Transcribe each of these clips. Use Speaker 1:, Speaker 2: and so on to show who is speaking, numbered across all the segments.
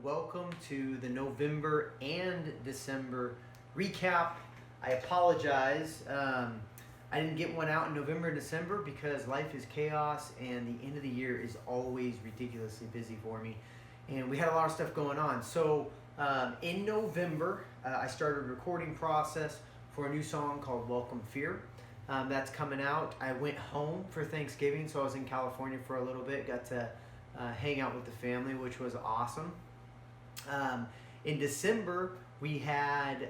Speaker 1: Welcome to the November and December recap. I apologize. I didn't get one out in November and December because life is chaos and the end of the year is always ridiculously busy for me. And we had a lot of stuff going on. So in November, I started a recording process for a new song called Welcome Fear. That's coming out. I went home for Thanksgiving, so I was in California for a little bit. Got to hang out with the family, which was awesome. In December, we had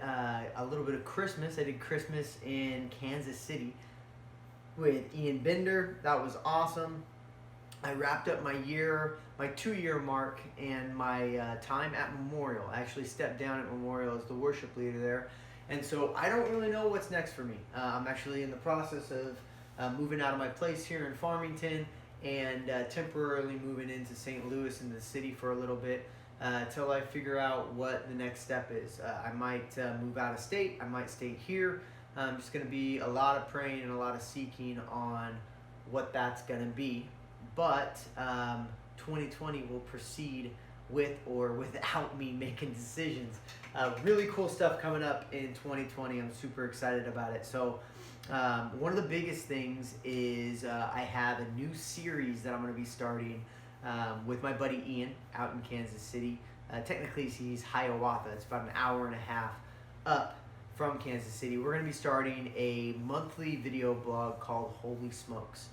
Speaker 1: a little bit of Christmas. I did Christmas in Kansas City with Ian Bender. That was awesome. I wrapped up my 2-year mark, and my time at Memorial. I actually stepped down at Memorial as the worship leader there. And so I don't really know what's next for me. I'm actually in the process of moving out of my place here in Farmington and temporarily moving into St. Louis in the city for a little bit till I figure out what the next step is. I might move out of state. I might stay here. Just going to be a lot of praying and a lot of seeking on what that's going to be. But 2020 will proceed with or without me making decisions. Really cool stuff coming up in 2020. I'm super excited about it. So one of the biggest things is I have a new series that I'm going to be starting with my buddy Ian out in Kansas City. Technically he's Hiawatha. It's about an hour and a half up from Kansas City. We're going to be starting a monthly video blog called Holy Smokes.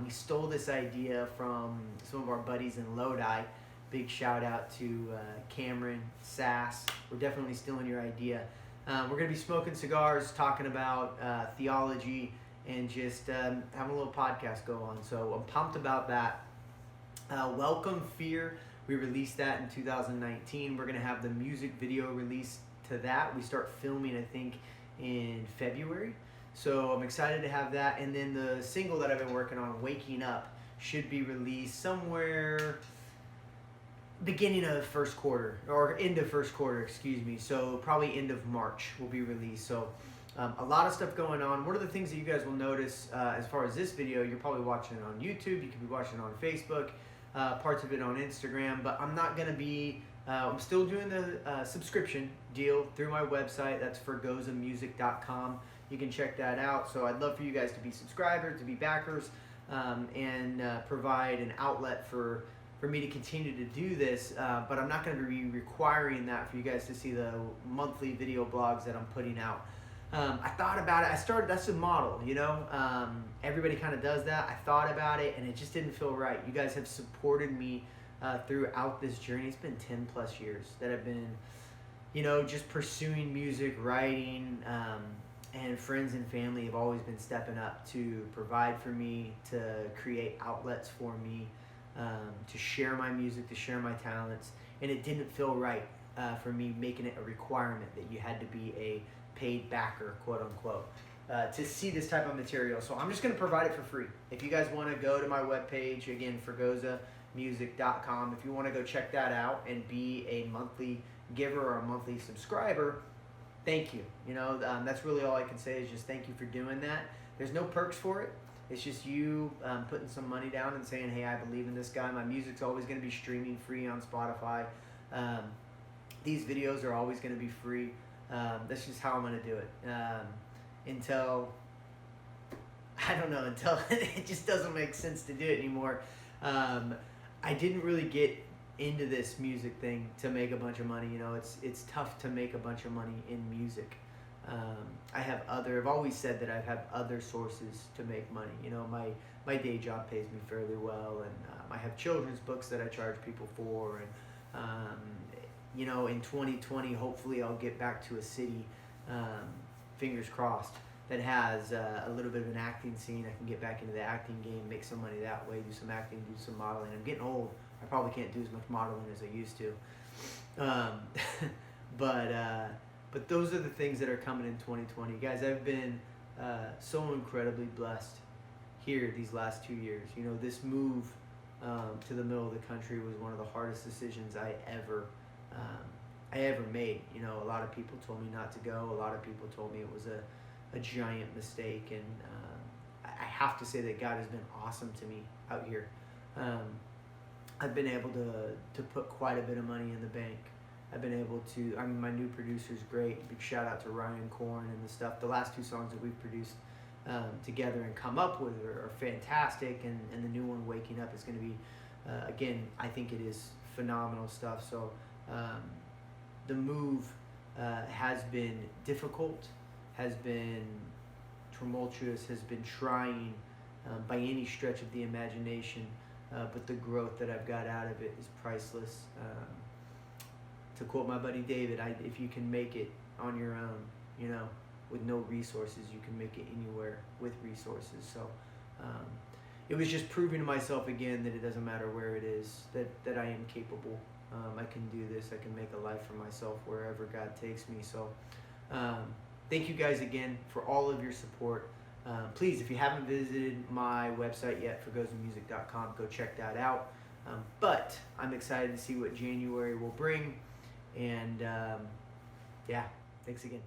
Speaker 1: We stole this idea from some of our buddies in Lodi. Big shout out to Cameron, Sass. We're definitely stealing your idea. We're going to be smoking cigars, talking about theology, and just having a little podcast go on. So I'm pumped about that. Welcome Fear. We released that in 2019. We're going to have the music video released to that. We start filming, I think, in February. So I'm excited to have that. And then the single that I've been working on, Waking Up, should be released somewhere beginning of first quarter, or end of first quarter, excuse me. So probably end of March will be released. So a lot of stuff going on. One of the things that you guys will notice as far as this video, you're probably watching it on YouTube. You could be watching it on Facebook, parts of it on Instagram. But I'm not going to be, I'm still doing the subscription deal through my website. That's fergozamusic.com. You can check that out. So I'd love for you guys to be subscribers, to be backers, and provide an outlet for me to continue to do this, but I'm not going to be requiring that for you guys to see the monthly video blogs that I'm putting out. I thought about it. That's a model, you know. Everybody kind of does that. I thought about it, and it just didn't feel right. You guys have supported me throughout this journey. It's been 10 plus years that I've been, you know, just pursuing music, writing, and friends and family have always been stepping up to provide for me, to create outlets for me, to share my music, to share my talents. And it didn't feel right for me making it a requirement that you had to be a paid backer, quote unquote, to see this type of material. So I'm just going to provide it for free. If you guys want to go to my webpage, again, fergozamusic.com, if you want to go check that out and be a monthly giver or a monthly subscriber, thank you. You know, that's really all I can say is just thank you for doing that. There's no perks for it. It's just you putting some money down and saying, hey, I believe in this guy. My music's always going to be streaming free on Spotify. These videos are always going to be free. That's just how I'm going to do it. Until it just doesn't make sense to do it anymore. I didn't really get into this music thing to make a bunch of money. You know, it's tough to make a bunch of money in music. I've always said that I've had other sources to make money. You know, my day job pays me fairly well, and I have children's books that I charge people for, and you know, in 2020, hopefully I'll get back to a city, fingers crossed, that has a little bit of an acting scene. I can get back into the acting game, make some money that way, do some acting, do some modeling. I'm getting old. I probably can't do as much modeling as I used to. But those are the things that are coming in 2020. Guys, I've been so incredibly blessed here these last 2 years. You know, this move to the middle of the country was one of the hardest decisions I ever made. You know, a lot of people told me not to go. A lot of people told me it was a giant mistake. And I have to say that God has been awesome to me out here. I've been able to put quite a bit of money in the bank. I've been able to, I mean, my new producer's great. Big shout out to Ryan Korn and the stuff. The last 2 songs that we've produced together and come up with are fantastic. And the new one, Waking Up, is going to be, again, I think it is phenomenal stuff. So the move has been difficult, has been tumultuous, has been trying by any stretch of the imagination. But the growth that I've got out of it is priceless. To quote my buddy David, if you can make it on your own, with no resources, you can make it anywhere with resources. So it was just proving to myself again that it doesn't matter where it is, that I am capable. I can do this. I can make a life for myself wherever God takes me. So thank you guys again for all of your support. Please, if you haven't visited my website yet, forgoesmusic.com, go check that out. But I'm excited to see what January will bring. And yeah, thanks again.